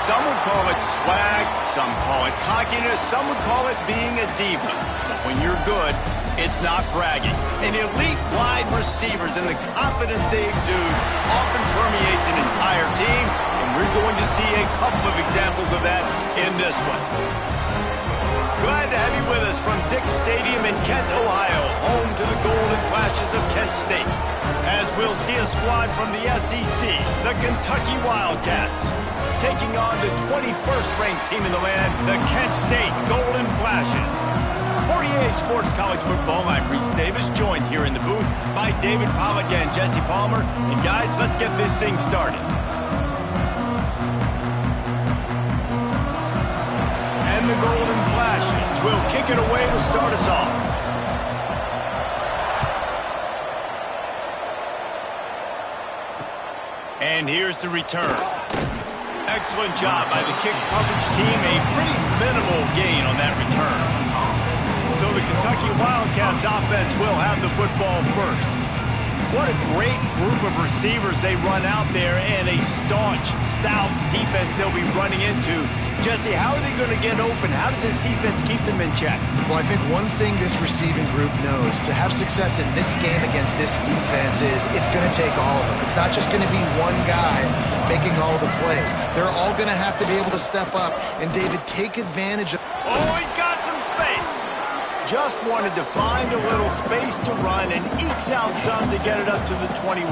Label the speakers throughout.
Speaker 1: Some would call it swag, some call it cockiness, some would call it being a diva. But when you're good, it's not bragging. And elite wide receivers and the confidence they exude often permeates an entire team, and we're going to see a couple of examples of that in this one. Glad to have you with us from Dick's Stadium in Kent, Ohio, home to the Golden Flashes of Kent State. As we'll see a squad from the SEC, the Kentucky Wildcats, taking on the 21st ranked team in the land, the Kent State Golden Flashes. For EA Sports College Football, I'm Reese Davis, joined here in the booth by David Pollack and Jesse Palmer. And guys, let's get this thing started. And the Golden Flashes will kick it away to start us off. And here's the return. Excellent job by the kick coverage team. A pretty minimal gain on that return. So the Kentucky Wildcats offense will have the football first. What a great group of receivers they run out there, and a staunch, stout defense they'll be running into. Jesse, how are they going to get open? How does this defense keep them in check?
Speaker 2: Well, I think one thing this receiving group knows to have success in this game against this defense is it's going to take all of them. It's not just going to be one guy making all the plays. They're all going to have to be able to step up and, David, take advantage of...
Speaker 1: Oh, he's got some space. Just wanted to find a little space to run and ekes out some to get it up to the 21.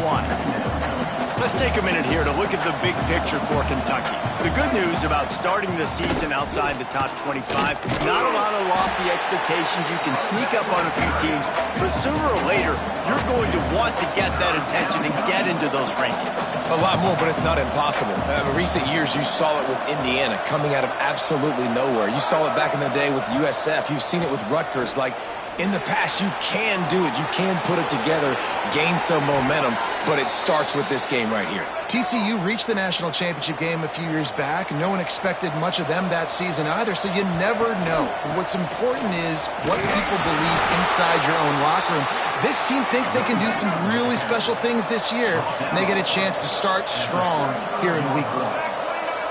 Speaker 1: Let's take a minute here to look at the big picture for Kentucky. The good news about starting the season outside the top 25, not a lot of lofty expectations. You can sneak up on a few teams, but sooner or later, you're going to want to get that attention and get into those rankings.
Speaker 3: A lot more, but it's not impossible. In recent years, you saw it with Indiana coming out of absolutely nowhere. You saw it back in the day with USF. You've seen it with Rutgers. Like, in the past, you can do it. You can put it together, gain some momentum, but it starts with this game right here.
Speaker 2: TCU reached the national championship game a few years back. No one expected much of them that season either, so you never know. What's important is what people believe inside your own locker room. This team thinks they can do some really special things this year, and they get a chance to start strong here in week one.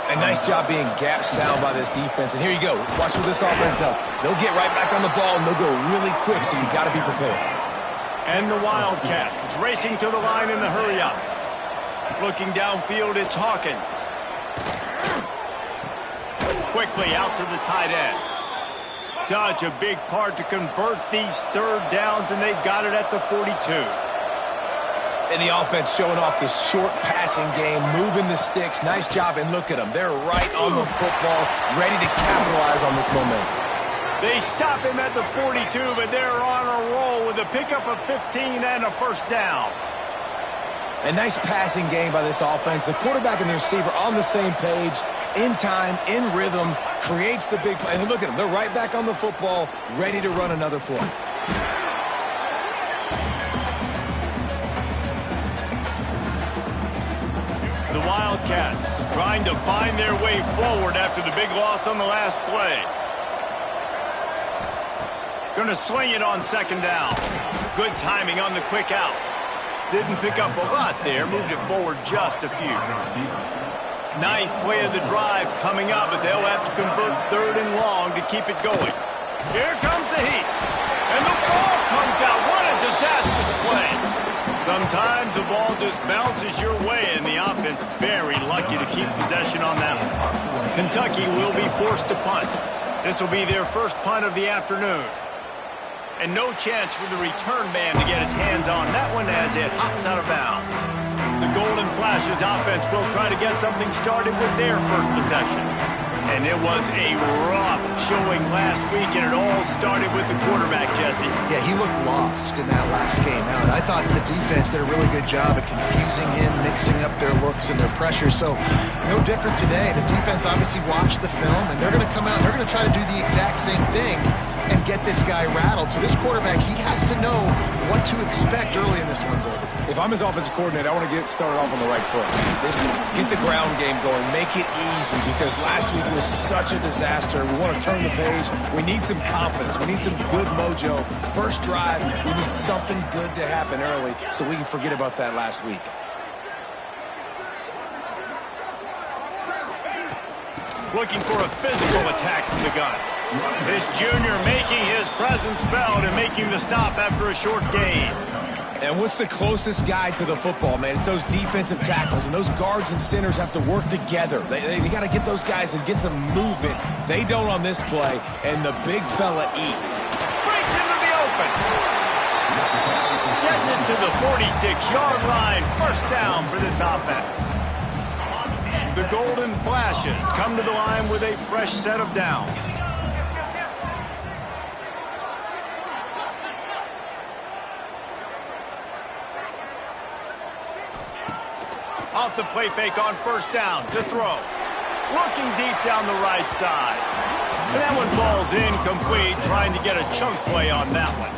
Speaker 3: A nice job being gap sound by this defense. And here you go. Watch what this offense does. They'll get right back on the ball, and they'll go really quick, so you got to be prepared.
Speaker 1: And the Wildcat is racing to the line in the hurry-up. Looking downfield, it's Hawkins. Quickly out to the tight end. Such a big part to convert these third downs, and they've got it at the 42.
Speaker 3: And the offense showing off this short passing game, moving the sticks. Nice job, and look at them. They're right on the football, ready to capitalize on this momentum.
Speaker 1: They stop him at the 42, but they're on a roll with a pickup of 15 and a first down.
Speaker 3: A nice passing game by this offense. The quarterback and the receiver on the same page, in time, in rhythm, creates the big play. And look at them. They're right back on the football, ready to run another play.
Speaker 1: The Wildcats trying to find their way forward after the big loss on the last play. Going to swing it on second down. Good timing on the quick out. Didn't pick up a lot there, moved it forward just a few. Ninth play of the drive coming up, but they'll have to convert third and long to keep it going. Here comes the heat. And the ball comes out. What a disastrous play. Sometimes the ball just bounces your way, and the offense very lucky to keep possession on that one. Kentucky will be forced to punt. This will be their first punt of the afternoon. And no chance for the return man to get his hands on that one as it hops out of bounds. The Golden Flashes offense will try to get something started with their first possession. And it was a rough showing last week, and it all started with the quarterback, Jesse.
Speaker 2: Yeah, he looked lost in that last game out. I thought the defense did a really good job at confusing him, mixing up their looks and their pressure. So no different today. The defense obviously watched the film, and they're going to come out and they're going to try to do the exact same thing and get this guy rattled. So this quarterback, he has to know what to expect early in this one, David.
Speaker 3: If I'm his offensive coordinator, I want to get started off on the right foot. Listen, get the ground game going. Make it easy, because last week was such a disaster. We want to turn the page. We need some confidence. We need some good mojo. First drive, we need something good to happen early so we can forget about that last week.
Speaker 1: Looking for a physical attack from the gun. This junior making his presence felt and making the stop after a short gain.
Speaker 3: And what's the closest guy to the football, man? It's those defensive tackles, and those guards and centers have to work together. They got to get those guys and get some movement. They don't on this play, and the big fella eats.
Speaker 1: Breaks into the open. Gets it to the 46-yard line. First down for this offense. The Golden Flashes come to the line with a fresh set of downs. Off the play fake on first down to throw. Looking deep down the right side. And that one falls incomplete, trying to get a chunk play on that one.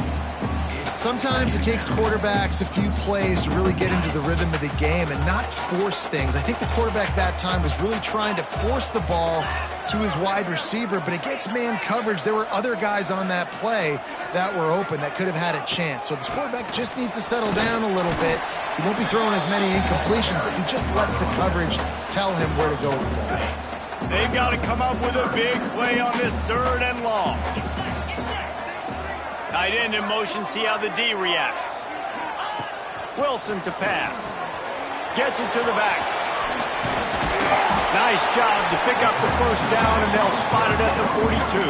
Speaker 2: Sometimes it takes quarterbacks a few plays to really get into the rhythm of the game and not force things. I think the quarterback that time was really trying to force the ball to his wide receiver, but against man coverage, there were other guys on that play that were open that could have had a chance. So this quarterback just needs to settle down a little bit. He won't be throwing as many incompletions. He just lets the coverage tell him where to go with the ball.
Speaker 1: They've got to come up with a big play on this 3rd and long. Tight end in motion, see how the D reacts. Wilson to pass. Gets it to the back. Nice job to pick up the first down, and they'll spot it at the 42.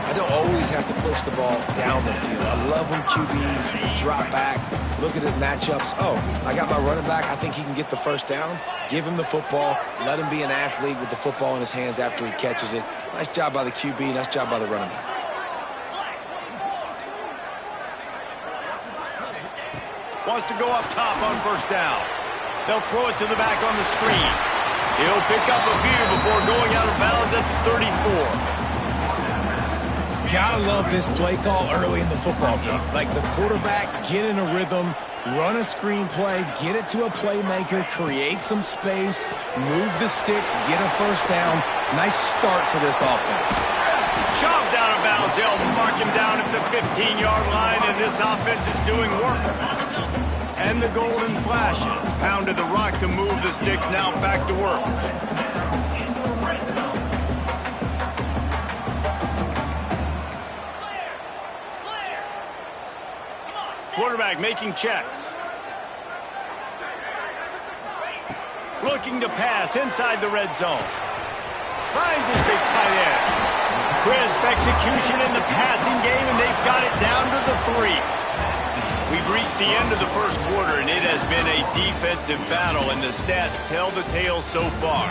Speaker 3: I don't always have to push the ball down the field. I love when QBs drop back, look at the matchups. Oh, I got my running back. I think he can get the first down. Give him the football. Let him be an athlete with the football in his hands after he catches it. Nice job by the QB. Nice job by the running back.
Speaker 1: Wants to go up top on first down. They'll throw it to the back on the screen. He'll pick up a few before going out of bounds at the 34.
Speaker 3: Gotta love this play call early in the football game. Like the quarterback, get in a rhythm, run a screen play, get it to a playmaker, create some space, move the sticks, get a first down. Nice start for this offense.
Speaker 1: Shoved out of bounds. They'll mark him down at the 15-yard line, and this offense is doing work. And the Golden Flashes pounded the rock to move the sticks, now back to work. Quarterback making checks. Looking to pass inside the red zone. Finds his big tight end. Crisp execution in the passing game, and they've got it down to the 3. We've reached the end of the first quarter, and it has been a defensive battle, and the stats tell the tale so far.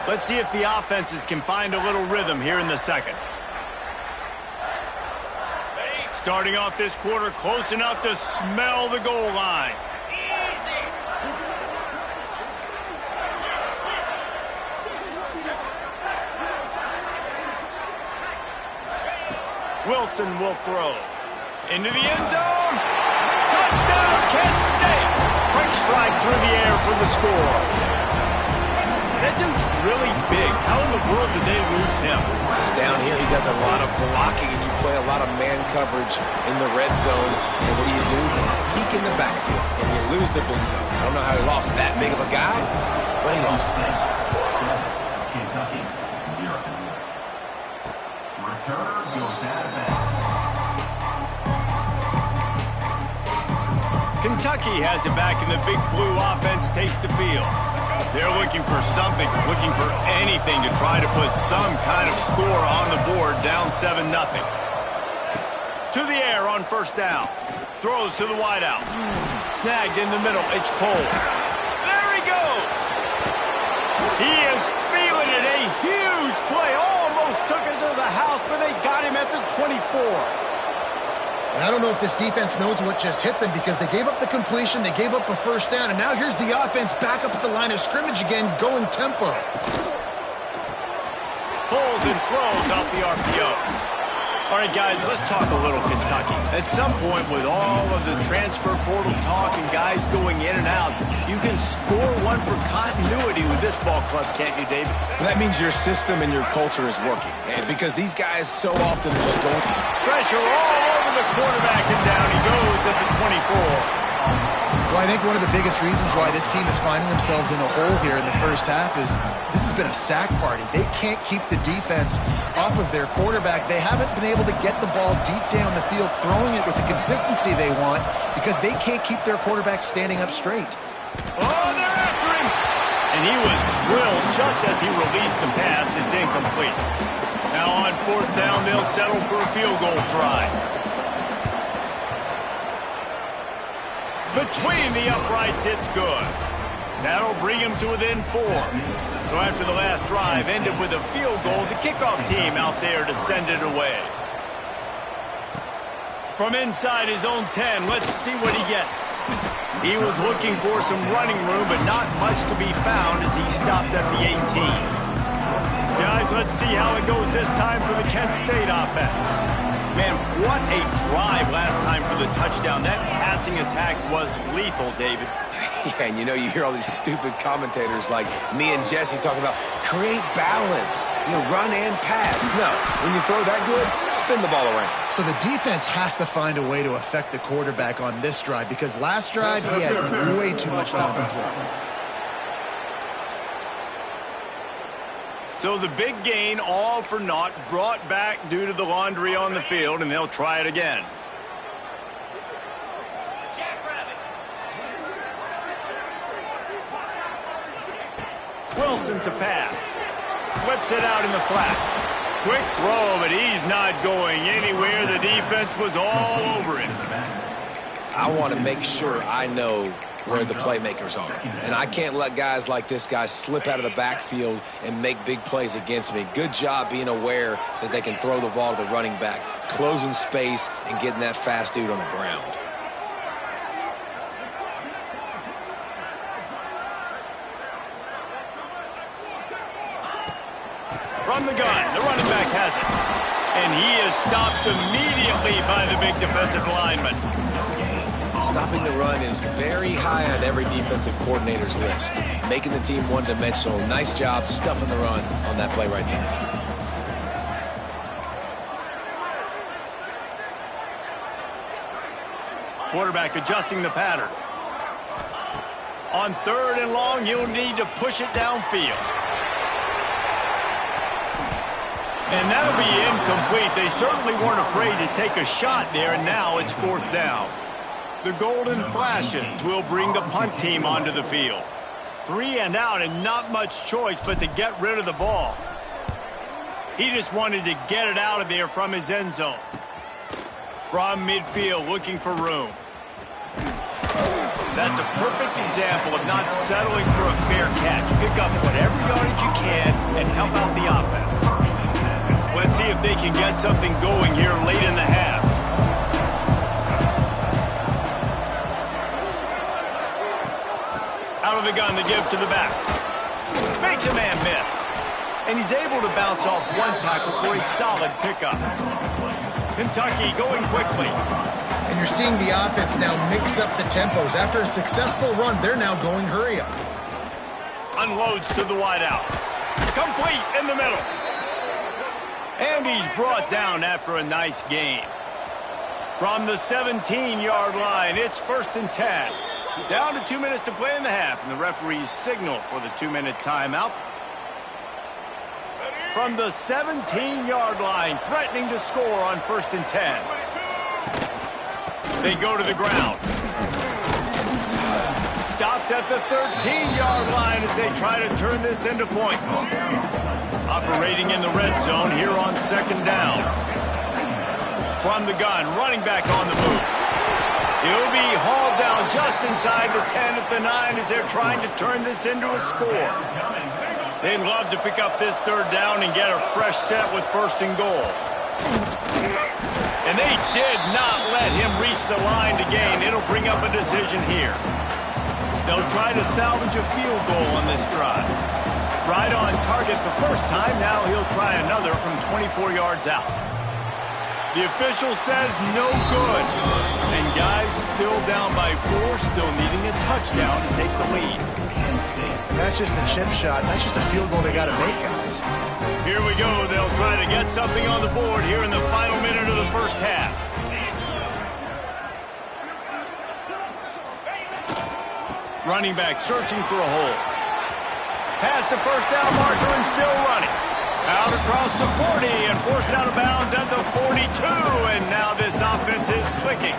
Speaker 1: Let's see if the offenses can find a little rhythm here in the second. Starting off this quarter close enough to smell the goal line. Wilson will throw. Into the end zone. Touchdown, Kent State. Quick strike through the air for the score. That dude's really big. How in the world did they lose him?
Speaker 3: He's down here. He does a lot of blocking, and you play a lot of man coverage in the red zone. And what do? Peek in the backfield, and you lose the big fella. I don't know how he lost that big of a guy, but he lost him.
Speaker 4: Kentucky, 0. Return goes out of bounds.
Speaker 1: Kentucky has it back, and the big blue offense takes the field. They're looking for something, looking for anything to try to put some kind of score on the board, down 7-0. To the air on first down. Throws to the wideout. Snagged in the middle. It's Cole. There he goes. He is feeling it. A huge play. Almost took it to the house, but they got him at the 24.
Speaker 2: And I don't know if this defense knows what just hit them, because they gave up the completion, they gave up a first down, and now here's the offense back up at the line of scrimmage again, going tempo.
Speaker 1: Pulls and throws out the RPO. All right, guys, let's talk a little Kentucky. At some point, with all of the transfer portal talk and guys going in and out, you can score one for continuity with this ball club, can't you, David?
Speaker 3: That means your system and your culture is working. And because these guys so often are just going...
Speaker 1: Pressure all over the quarterback, and down he goes at the
Speaker 2: Well, I think one of the biggest reasons why this team is finding themselves in the hole here in the first half is this has been a sack party. They can't keep the defense off of their quarterback. They haven't been able to get the ball deep down the field, throwing it with the consistency they want because they can't keep their quarterback standing up straight.
Speaker 1: Oh, they're after him! And he was drilled just as he released the pass. It's incomplete. Now on fourth down, they'll settle for a field goal try. Between the uprights, it's good. That'll bring him to within 4. So after the last drive ended with a field goal, the kickoff team out there to send it away. From inside his own 10, let's see what he gets. He was looking for some running room, but not much to be found as he stopped at the 18. Guys, let's see how it goes this time for the Kent State offense. Man, what a drive last time for the touchdown. That passing attack was lethal, David.
Speaker 3: Yeah, and you hear all these stupid commentators like me and Jesse talking about create balance, run and pass. No, when you throw that good, spin the ball around.
Speaker 2: So the defense has to find a way to affect the quarterback on this drive because last drive he had way too much time to throw.
Speaker 1: So the big gain, all for naught, brought back due to the laundry on the field, and they'll try it again. Wilson to pass. Flips it out in the flat. Quick throw, but he's not going anywhere. The defense was all over him.
Speaker 3: I want to make sure I know where the playmakers are. And I can't let guys like this guy slip out of the backfield and make big plays against me. Good job being aware that they can throw the ball to the running back, closing space and getting that fast dude on the ground.
Speaker 1: From the gun, the running back has it. And he is stopped immediately by the big defensive lineman.
Speaker 3: Stopping the run is very high on every defensive coordinator's list. Making the team one-dimensional. Nice job stuffing the run on that play right there.
Speaker 1: Quarterback adjusting the pattern. On third and long, you'll need to push it downfield. And that'll be incomplete. They certainly weren't afraid to take a shot there, and now it's fourth down. The Golden Flashes will bring the punt team onto the field. 3 and out and not much choice but to get rid of the ball. He just wanted to get it out of there from his end zone. From midfield, looking for room. That's a perfect example of not settling for a fair catch. Pick up whatever yardage you can and help out the offense. Let's see if they can get something going here late in the half. Out of the gun to give to the back. Makes a man miss. And he's able to bounce off one tackle for a solid pickup. Kentucky going quickly.
Speaker 2: And you're seeing the offense now mix up the tempos. After a successful run, they're now going hurry up.
Speaker 1: Unloads to the wideout. Complete in the middle. And he's brought down after a nice gain. From the 17-yard line, it's 1st and 10. Down to 2 minutes to play in the half, and the referees signal for the 2-minute timeout. From the 17-yard line, threatening to score on 1st and 10. They go to the ground. Stopped at the 13-yard line as they try to turn this into points. Operating in the red zone here on 2nd down. From the gun, running back on the move. He'll be hauled down just inside the 10 at the 9 as they're trying to turn this into a score. They'd love to pick up this 3rd down and get a fresh set with 1st and goal. And they did not let him reach the line to gain. It'll bring up a decision here. They'll try to salvage a field goal on this drive. Right on target the first time. Now he'll try another from 24 yards out. The official says no good. And guys still down by 4, still needing a touchdown to take the lead.
Speaker 2: And that's just a chip shot. That's just a field goal they got to make, guys.
Speaker 1: Here we go. They'll try to get something on the board here in the final minute of the first half. Running back searching for a hole. Past the first down marker and still running. Out across the 40 and forced out of bounds at the 42. And now this offense is clicking.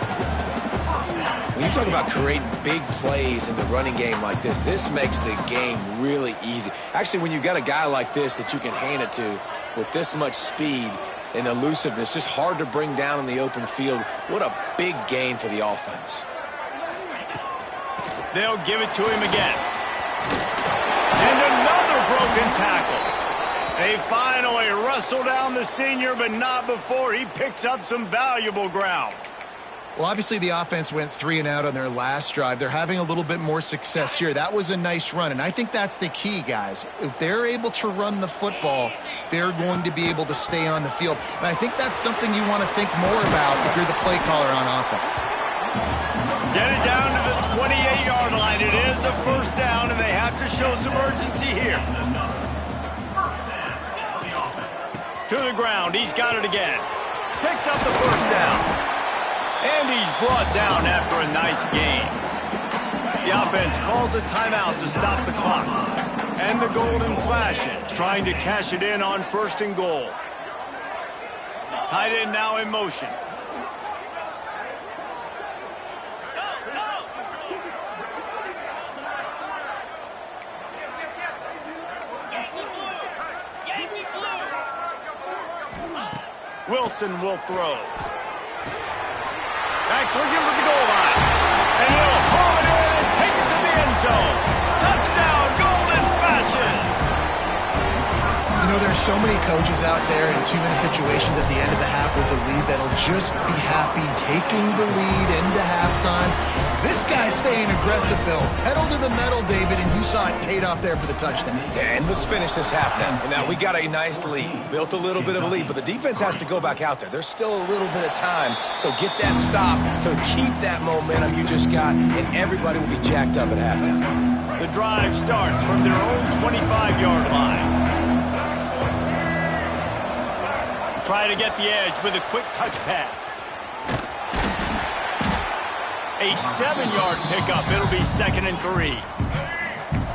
Speaker 3: When you talk about creating big plays in the running game like this makes the game really easy. Actually, when you've got a guy like this that you can hand it to with this much speed and elusiveness, just hard to bring down in the open field. What a big gain for the offense.
Speaker 1: They'll give it to him again. And another broken tackle. They finally wrestle down the senior, but not before he picks up some valuable ground.
Speaker 2: Well, obviously the offense went 3 and out on their last drive. They're having a little bit more success here. That was a nice run, and I think that's the key, guys. If they're able to run the football, they're going to be able to stay on the field. And I think that's something you want to think more about if you're the play caller on offense.
Speaker 1: Get it down to the 28-yard line. It is a first down, and they have to show some urgency here. To the ground. He's got it again. Picks up the first down. And he's brought down after a nice gain. The offense calls a timeout to stop the clock. And the golden flashes, trying to cash it in on 1st and goal. Tight end now in motion. Wilson will throw. Back swinging for the goal line. And he'll haul it in and take it to the end zone. Touchdown, Golden Flashes!
Speaker 2: You know, there's so many coaches out there in 2-minute situations at the end of the half with the lead that'll just be happy taking the lead into halftime. This guy's staying aggressive, Bill. Pedal to the metal, David, and you saw it paid off there for the touchdown.
Speaker 3: And let's finish this half now. And now we got a nice lead. Built a little bit of a lead, but the defense has to go back out there. There's still a little bit of time. So get that stop to keep that momentum you just got, and everybody will be jacked up at halftime.
Speaker 1: The drive starts from their own 25-yard line. Try to get the edge with a quick touch pass. A 7-yard pickup. It'll be 2nd and 3.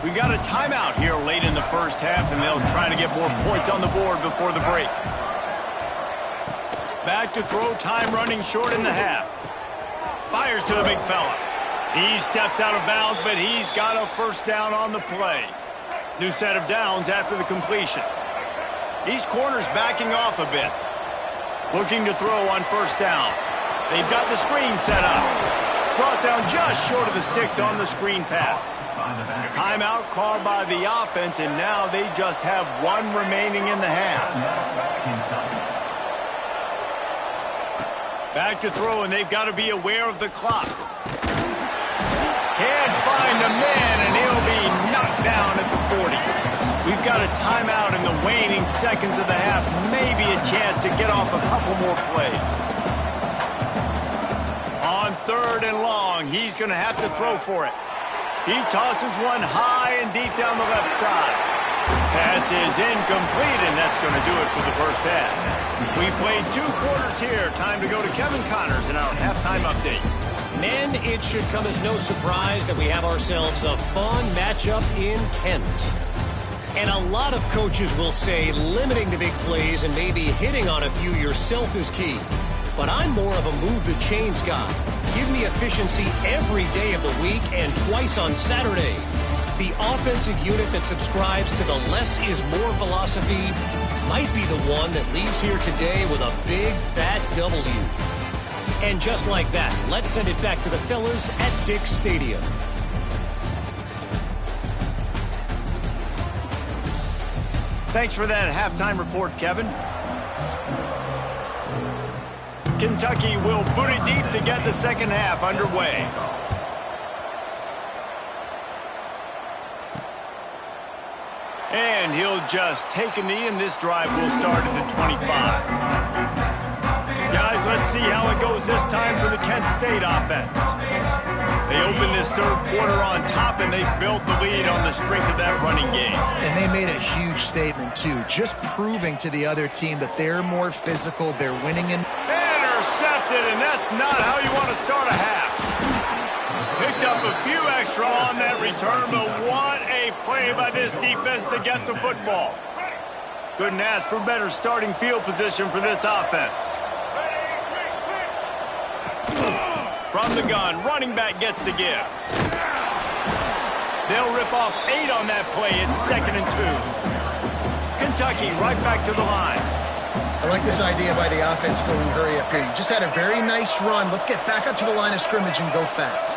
Speaker 1: We've got a timeout here late in the first half, and they'll try to get more points on the board before the break. Back to throw, time running short in the half. Fires to the big fella. He steps out of bounds, but he's got a first down on the play. New set of downs after the completion. These corners backing off a bit. Looking to throw on 1st down. They've got the screen set up. Brought down just short of the sticks on the screen pass. Timeout called by the offense, and now they just have 1 remaining in the half. Back to throw, and they've got to be aware of the clock. Can't find a man, and he'll be knocked down at the 40. We've got a timeout in the waning seconds of the half. Maybe a chance to get off a couple more plays. On 3rd and long, he's going to have to throw for it. He tosses one high and deep down the left side. Pass is incomplete, and that's going to do it for the first half. We played 2 quarters here. Time to go to Kevin Connors in our halftime update.
Speaker 5: Men, it should come as no surprise that we have ourselves a fun matchup in Kent. And a lot of coaches will say limiting the big plays and maybe hitting on a few yourself is key. But I'm more of a move the chains guy. Give me efficiency every day of the week and twice on Saturday. The offensive unit that subscribes to the less is more philosophy might be the one that leaves here today with a big fat W. And just like that, let's send it back to the fellas at Dick's Stadium.
Speaker 1: Thanks for that halftime report, Kevin. Kentucky will boot it deep to get the second half underway. And he'll just take a knee, and this drive will start at the 25. Guys, let's see how it goes this time for the Kent State offense. They opened this 3rd quarter on top, and they built the lead on the strength of that running game.
Speaker 2: And they made a huge statement, too, just proving to the other team that they're more physical, they're winning in.
Speaker 1: Intercepted, and that's not how you want to start a half. Picked up a few extra pressure on that return, but what a play by this defense to get the football. Couldn't ask for better starting field position for this offense. From the gun, running back gets the give. They'll rip off 8 on that play. It's 2nd and 2. Kentucky right back to the line.
Speaker 2: I like this idea by the offense going hurry up here. You just had a very nice run. Let's get back up to the line of scrimmage and go fast.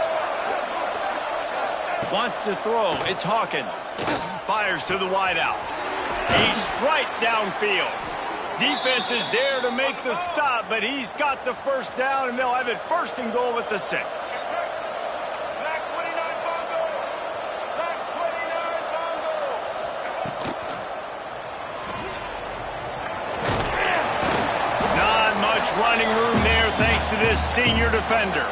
Speaker 1: Wants to throw. It's Hawkins. Fires to the wideout. A strike downfield. Defense is there to make the stop, but he's got the first down, and they'll have it 1st and goal at the 6. Running room there thanks to this senior defender.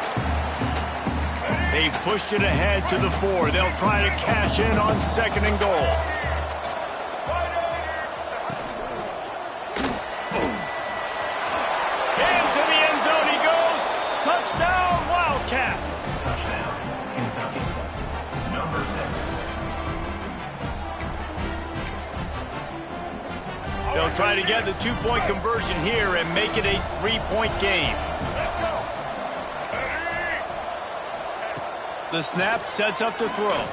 Speaker 1: They've pushed it ahead to the 4. They'll try to cash in on 2nd and goal. Into the end zone he goes. Touchdown, Wildcats.
Speaker 4: Touchdown, Kentucky. Number 6.
Speaker 1: They'll try to get the 2-point conversion here and make it a 3-point game. The snap sets up to throw.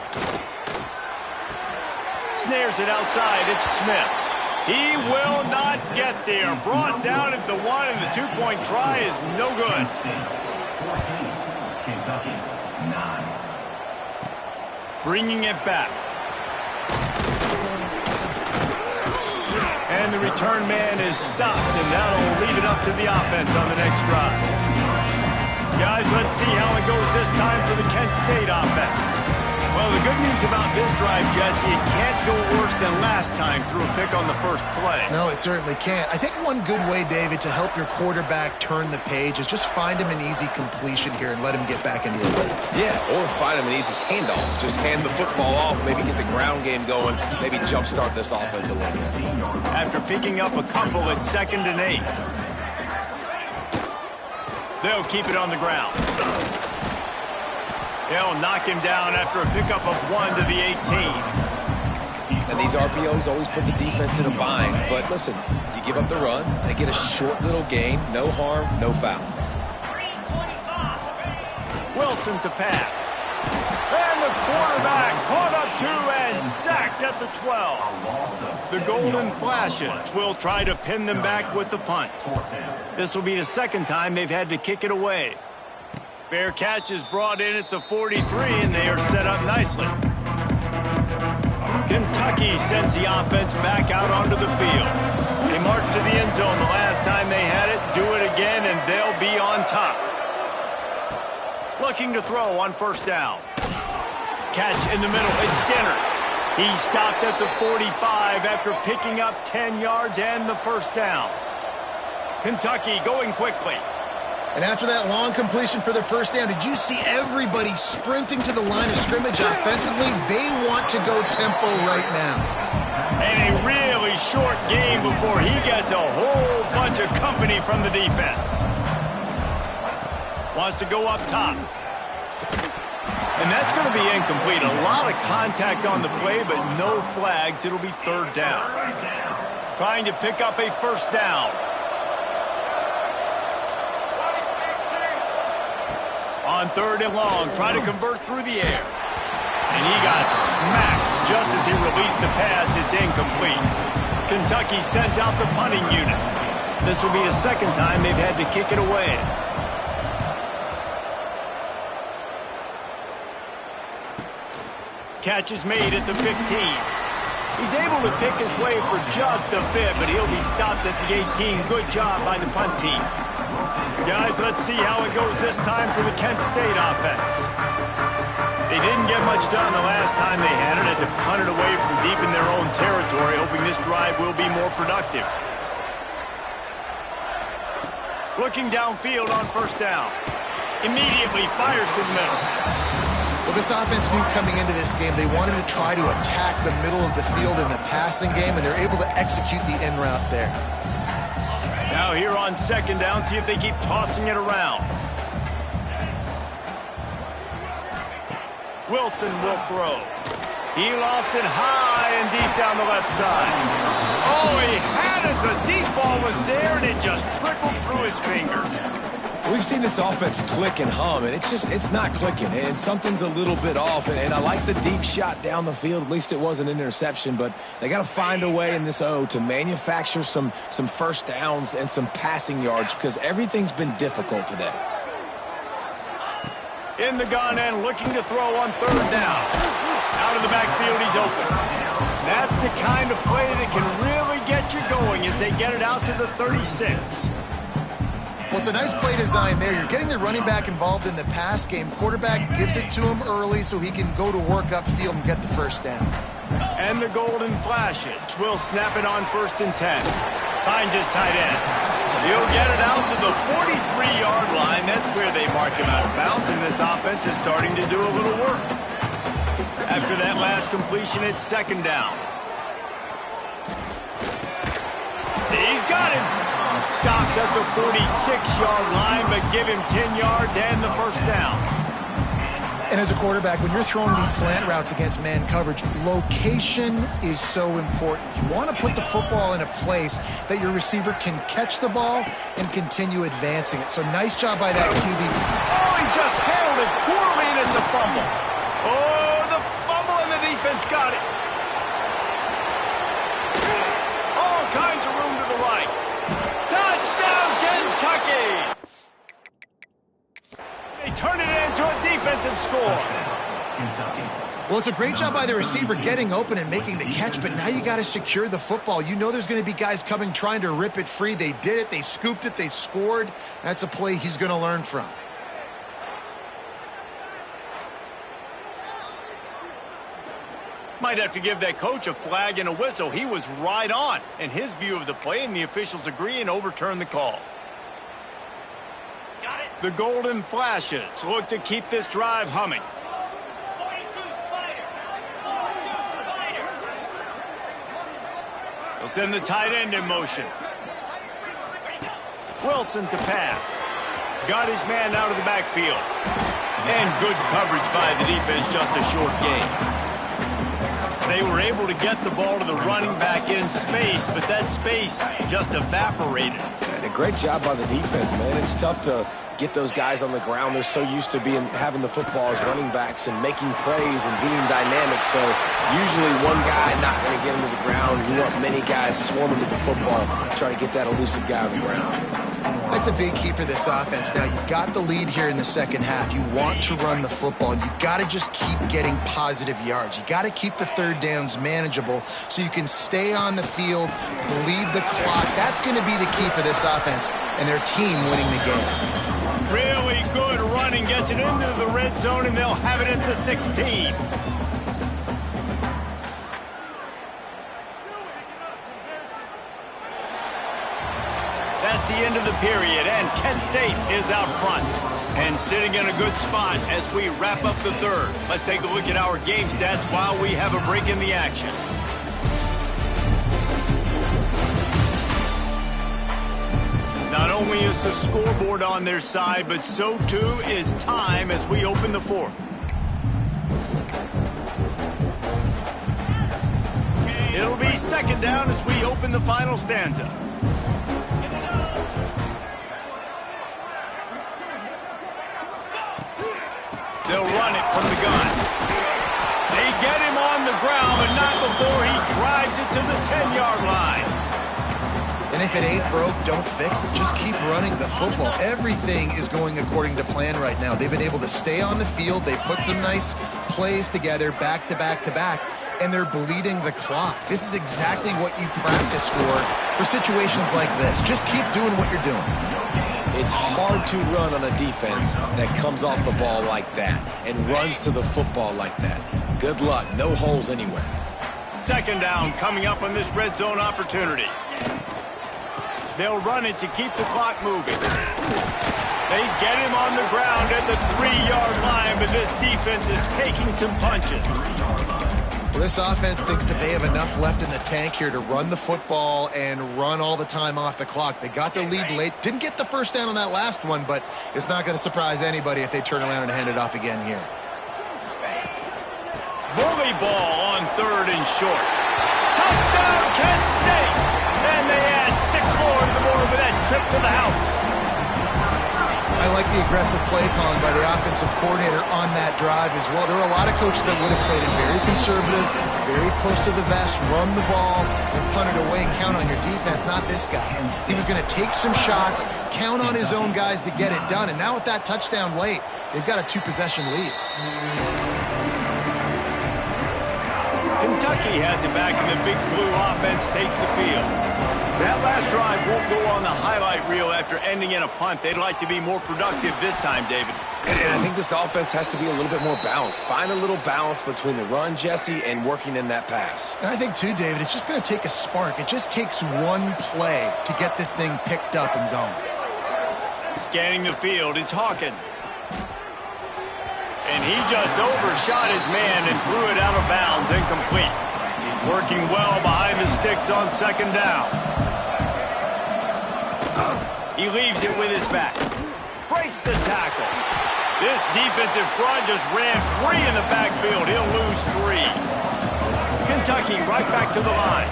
Speaker 1: Snares it outside. It's Smith. He will not get there. Brought down at the 1, and the 2-point try is no good.
Speaker 4: 14, Kentucky, 9.
Speaker 1: Bringing it back. And the return man is stopped, and that'll leave it up to the offense on the next drive. Guys, let's see how it goes this time for the Kent State offense. Well, the good news about this drive, Jesse, it can't go worse than last time through a pick on the first play.
Speaker 2: No, it certainly can't. I think one good way, David, to help your quarterback turn the page is just find him an easy completion here and let him get back into a rhythm.
Speaker 3: Yeah, or find him an easy handoff. Just hand the football off, maybe get the ground game going, maybe jumpstart this offense a little bit.
Speaker 1: After picking up a couple at 2nd and 8. They'll keep it on the ground. They'll knock him down after a pickup of 1 to the 18.
Speaker 3: And these RPOs always put the defense in a bind. But listen, you give up the run, they get a short little gain, no harm, no foul.
Speaker 1: Wilson to pass. And the quarterback caught up to and sacked at the 12. The Golden Flashes will try to pin them back with the punt. This will be the 2nd time they've had to kick it away. Fair catch is brought in at the 43, and they are set up nicely. Kentucky sends the offense back out onto the field. They march to the end zone the last time they had it, do it again, and they'll be on top. Looking to throw on 1st down. Catch in the middle, it's Skinner. He stopped at the 45 after picking up 10 yards and the 1st down. Kentucky going quickly.
Speaker 2: And after that long completion for the 1st down, did you see everybody sprinting to the line of scrimmage offensively? They want to go tempo right now.
Speaker 1: And a really short game before he gets a whole bunch of company from the defense. Wants to go up top. And that's going to be incomplete. A lot of contact on the play, but no flags. It'll be 3rd down. Trying to pick up a 1st down. On 3rd and long, try to convert through the air. And he got smacked just as he released the pass. It's incomplete. Kentucky sends out the punting unit. This will be the 2nd time they've had to kick it away. Catch is made at the 15. He's able to pick his way for just a bit, but he'll be stopped at the 18. Good job by the punt team. Guys, let's see how it goes this time for the Kent State offense. They didn't get much done the last time they had it. Had to punt it away from deep in their own territory, hoping this drive will be more productive. Looking downfield on 1st down. Immediately fires to the middle.
Speaker 2: Well, this offense knew coming into this game they wanted to try to attack the middle of the field in the passing game, and they're able to execute the in route there.
Speaker 1: Now here on 2nd down, see if they keep tossing it around. Wilson will throw. He lofts it high and deep down the left side. Oh, he had it. The deep ball was there, and it just trickled through his fingers.
Speaker 3: We've seen this offense click and hum, and it's not clicking, and something's a little bit off. And I like the deep shot down the field. At least it wasn't an interception, but they got to find a way in this O to manufacture some first downs and some passing yards because everything's been difficult today.
Speaker 1: In the gun and looking to throw on third down. Out of the backfield, he's open. That's the kind of play that can really get you going as they get it out to the 36.
Speaker 2: Well, it's a nice play design there. You're getting the running back involved in the pass game. Quarterback gives it to him early so he can go to work upfield and get the first down.
Speaker 1: And the golden flashes. Will snap it on 1st and 10. Finds his tight end. He'll get it out to the 43-yard line. That's where they mark him out of bounds, and this offense is starting to do a little work. After that last completion, it's 2nd down. He's got him. Stopped at the 46-yard line, but give him 10 yards and the first down.
Speaker 2: And as a quarterback, when you're throwing these slant routes against man coverage, location is so important. You want to put the football in a place that your receiver can catch the ball and continue advancing it. So nice job by that QB.
Speaker 1: Oh, he just handled it poorly, and it's a fumble. Oh, the fumble, and the defense got it. All kinds of room to the right. Touchdown, Kentucky! They turn it into a defensive score.
Speaker 2: Well, it's a great job by the receiver getting open and making the catch, but now you got to secure the football. You know there's going to be guys coming trying to rip it free. They did it. They scooped it. They scored. That's a play he's going to learn from.
Speaker 1: Might have to give that coach a flag and a whistle. He was right on in his view of the play, and the officials agree and overturn the call. The golden flashes look to keep this drive humming.
Speaker 4: 42 Spider. 42 Spider.
Speaker 1: They'll send the tight end in motion. Wilson to pass. Got his man out of the backfield. And good coverage by the defense, just a short gain. They were able to get the ball to the running back in space, but that space just evaporated.
Speaker 3: And a great job by the defense, man. It's tough to get those guys on the ground. They're so used to having the football as running backs and making plays and being dynamic. So usually one guy not going to get him to the ground. You want many guys swarming to the football, trying to get that elusive guy on the ground.
Speaker 2: That's a big key for this offense. Now, you've got the lead here in the second half. You want to run the football. You got to just keep getting positive yards. You got to keep the third downs manageable so you can stay on the field, bleed the clock. That's going to be the key for this offense and their team winning the game.
Speaker 1: Really good running, gets it into the red zone, and they'll have it at the 16. That's the end of the period, and Kent State is out front and sitting in a good spot as we wrap up the third. Let's take a look at our game stats while we have a break in the action. Not only is the scoreboard on their side, but so too is time as we open the fourth. It'll be 2nd down as we open the final stanza. They'll run it from the gun. They get him on the ground, but not before he drives it to the 10-yard line.
Speaker 2: And if it ain't broke, don't fix it. Just keep running the football. Everything is going according to plan right now. They've been able to stay on the field. They put some nice plays together back to back to back, and they're bleeding the clock. This is exactly what you practice for situations like this. Just keep doing what you're doing.
Speaker 3: It's hard to run on a defense that comes off the ball like that and runs to the football like that. Good luck. No holes anywhere.
Speaker 1: 2nd down coming up on this red zone opportunity. They'll run it to keep the clock moving. They get him on the ground at the 3-yard line, but this defense is taking some punches.
Speaker 2: Well, this offense thinks that they have enough left in the tank here to run the football and run all the time off the clock. They got the lead late. Didn't get the first down on that last one, but it's not going to surprise anybody if they turn around and hand it off again here.
Speaker 1: Bully ball on 3rd and short. Touchdown, Kent State! And they add 6 more to the board with that trip to the house.
Speaker 2: I like the aggressive play calling by the offensive coordinator on that drive as well. There were a lot of coaches that would have played it very conservative, very close to the vest, run the ball, and punt it away, count on your defense. Not this guy. He was going to take some shots, count on his own guys to get it done. And now with that touchdown late, they've got a 2-possession lead.
Speaker 1: Kentucky has it back, and the Big Blue offense takes the field. That last drive won't go on the highlight reel after ending in a punt. They'd like to be more productive this time, David.
Speaker 3: And I think this offense has to be a little bit more balanced. Find a little balance between the run, Jesse, and working in that pass.
Speaker 2: And I think, too, David, it's just going to take a spark. It just takes one play to get this thing picked up and going.
Speaker 1: Scanning the field, it's Hawkins. And he just overshot his man and threw it out of bounds, incomplete. Working well behind the sticks on 2nd down. He leaves it with his back. Breaks the tackle. This defensive front just ran free in the backfield. He'll lose 3. Kentucky right back to the line.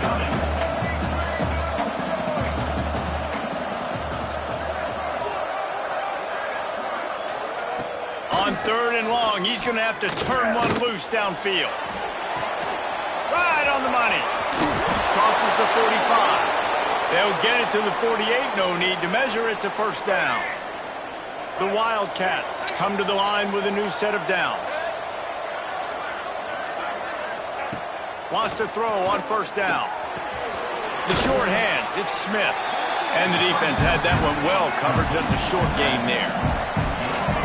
Speaker 1: On 3rd and long, he's going to have to turn one loose downfield. Right on the money. Crosses the 45. They'll get it to the 48. No need to measure. It's a 1st down. The Wildcats come to the line with a new set of downs. Wants to throw on 1st down. The short hands. It's Smith. And the defense had that one well covered. Just a short gain there.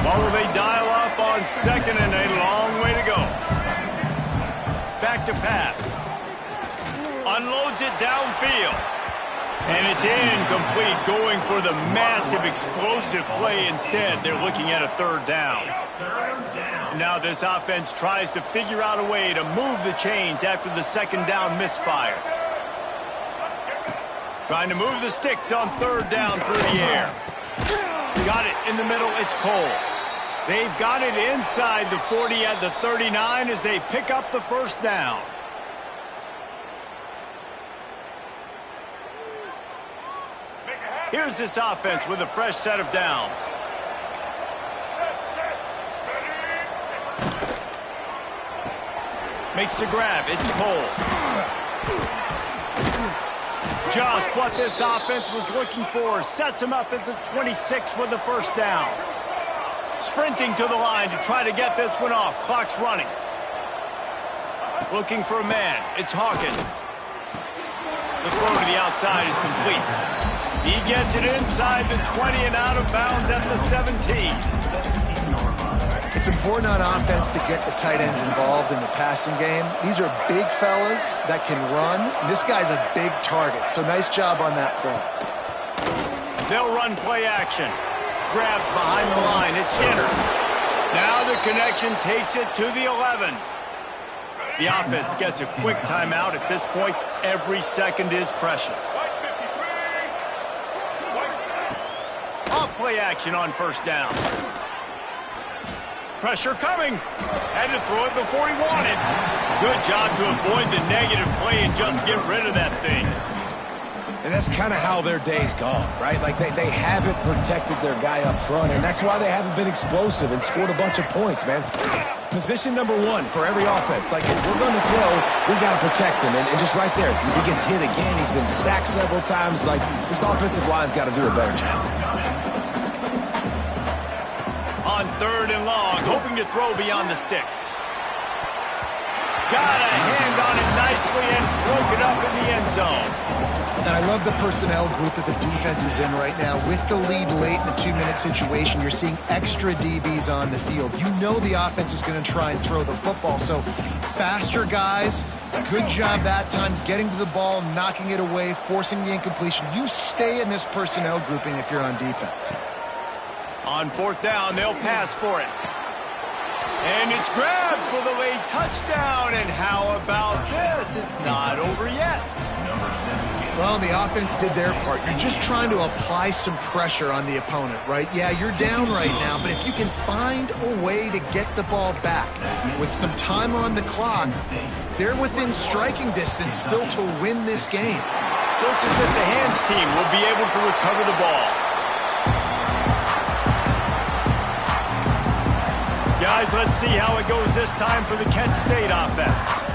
Speaker 1: Well, will they dial up on 2nd and a long way to go? Back to pass. Unloads it downfield. And it's incomplete, going for the massive explosive play instead. They're looking at a 3rd down. Now this offense tries to figure out a way to move the chains after the 2nd down misfire. Trying to move the sticks on 3rd down through the air. Got it in the middle, it's Cole. They've got it inside the 40 at the 39 as they pick up the 1st down. Here's this offense with a fresh set of downs. Makes the grab. It's Cole. Just what this offense was looking for. Sets him up at the 26 with the 1st down. Sprinting to the line to try to get this one off. Clock's running. Looking for a man. It's Hawkins. The throw to the outside is complete. He gets it inside the 20 and out of bounds at the 17.
Speaker 2: It's important on offense to get the tight ends involved in the passing game. These are big fellas that can run. This guy's a big target, so nice job on that play.
Speaker 1: They'll run play action. Grabbed behind the line. It's Skinner. Now the connection takes it to the 11. The offense gets a quick timeout. At this point, every second is precious. Off play action on 1st down. Pressure coming. Had to throw it before he wanted. Good job to avoid the negative play and just get rid of that thing.
Speaker 3: And that's kind of how their day's gone, right? Like they haven't protected their guy up front, and that's why they haven't been explosive and scored a bunch of points, man. Position number 1 for every offense. Like, if we're going to throw, we got to protect him. And just right there, he gets hit again. He's been sacked several times. Like, this offensive line's got to do a better job.
Speaker 1: On 3rd and long, hoping to throw beyond the sticks. Got a hand on it nicely and broke it up in the end zone.
Speaker 2: And I love the personnel group that the defense is in right now. With the lead late in the 2-minute situation, you're seeing extra DBs on the field. You know the offense is going to try and throw the football. So faster guys, good job that time getting to the ball, knocking it away, forcing the incompletion. You stay in this personnel grouping if you're on defense.
Speaker 1: On 4th down, they'll pass for it. And it's grabbed for the late touchdown. And how about this? It's not over yet.
Speaker 2: Well, the offense did their part. You're just trying to apply some pressure on the opponent, right? Yeah, you're down right now, but if you can find a way to get the ball back with some time on the clock, they're within striking distance still to win this game.
Speaker 1: Looks as if the hands team will be able to recover the ball. Guys, let's see how it goes this time for the Kent State offense.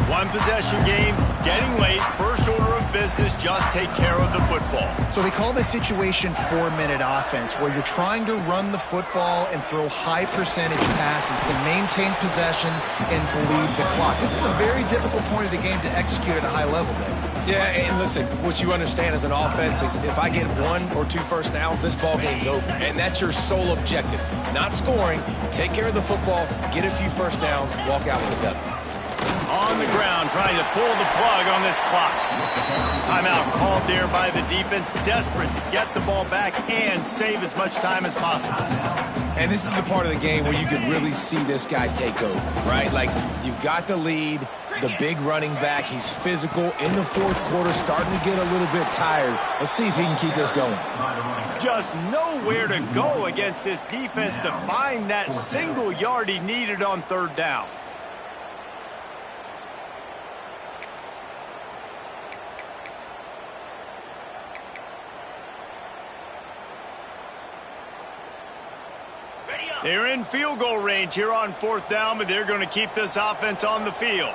Speaker 1: One possession game, getting late, first order of business, just take care of the football.
Speaker 2: So they call this situation 4-minute offense, where you're trying to run the football and throw high percentage passes to maintain possession and bleed the clock. This is a very difficult point of the game to execute at a high level, Dave.
Speaker 3: Yeah, and listen, what you understand as an offense is if I get 1 or 2 first downs, this ball game's over. And that's your sole objective. Not scoring, take care of the football, get a few first downs, walk out with a W.
Speaker 1: On the ground, trying to pull the plug on this clock. Timeout called there by the defense, desperate to get the ball back and save as much time as possible.
Speaker 3: And this is the part of the game where you can really see this guy take over, right? Like, you've got the lead, the big running back. He's physical in the fourth quarter, starting to get a little bit tired. Let's see if he can keep this going.
Speaker 1: Just nowhere to go against this defense to find that single yard he needed on third down. They're in field goal range here on fourth down, but they're going to keep this offense on the field.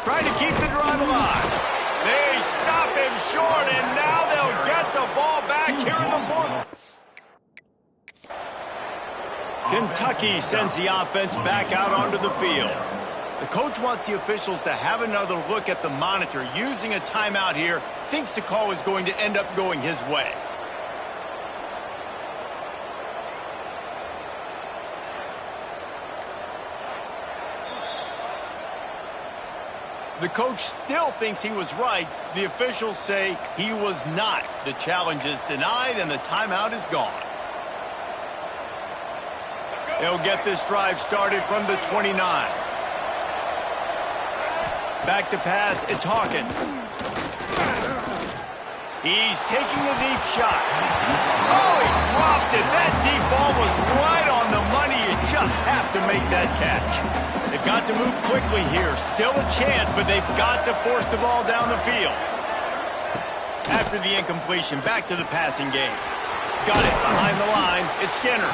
Speaker 1: Trying to keep the drive alive. They stop him short, and now they'll get the ball back here in the fourth. Kentucky sends the offense back out onto the field. The coach wants the officials to have another look at the monitor. Using a timeout here, thinks the call is going to end up going his way. The coach still thinks he was right. The officials say he was not. The challenge is denied, and the timeout is gone. They'll get this drive started from the 29. Back to pass, it's Hawkins. He's taking a deep shot. Oh, he dropped it. That deep ball was right on the money. You just have to make that catch. They've got to move quickly here. Still a chance, but they've got to force the ball down the field. After the incompletion, back to the passing game. Got it behind the line. It's Skinner.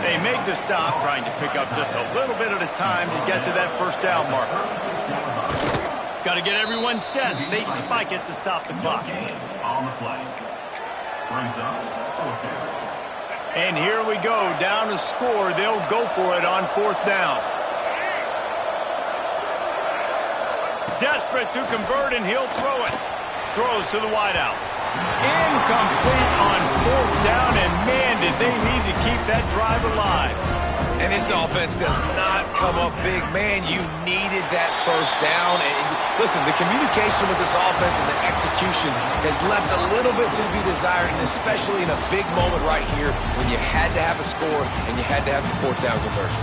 Speaker 1: They make the stop, trying to pick up just a little bit at a time to get to that first down marker. Got to get everyone set. They spike it to stop the clock. And here we go. Down to score. They'll go for it on fourth down. Desperate to convert, and he'll throw it. Throws to the wideout. Incomplete on fourth down, and man, did they need to keep that drive alive.
Speaker 3: And this offense does not come up big. Man, you needed that first down. And listen, the communication with this offense and the execution has left a little bit to be desired, and especially in a big moment right here when you had to have a score and you had to have the fourth down conversion.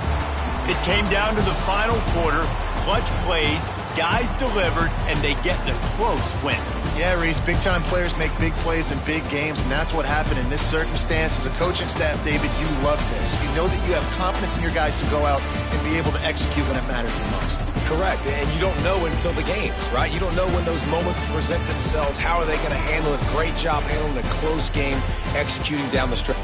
Speaker 1: It came down to the final quarter. Clutch plays, guys delivered, and they get the close win.
Speaker 2: Yeah, Reese, big-time players make big plays in big games, and that's what happened in this circumstance. As a coaching staff, David, you love this. You know that you have confidence in your guys to go out and be able to execute when it matters the most.
Speaker 3: Correct, and you don't know until the games, right? You don't know when those moments present themselves. How are they going to handle it? Great job handling a close game, executing down the stretch.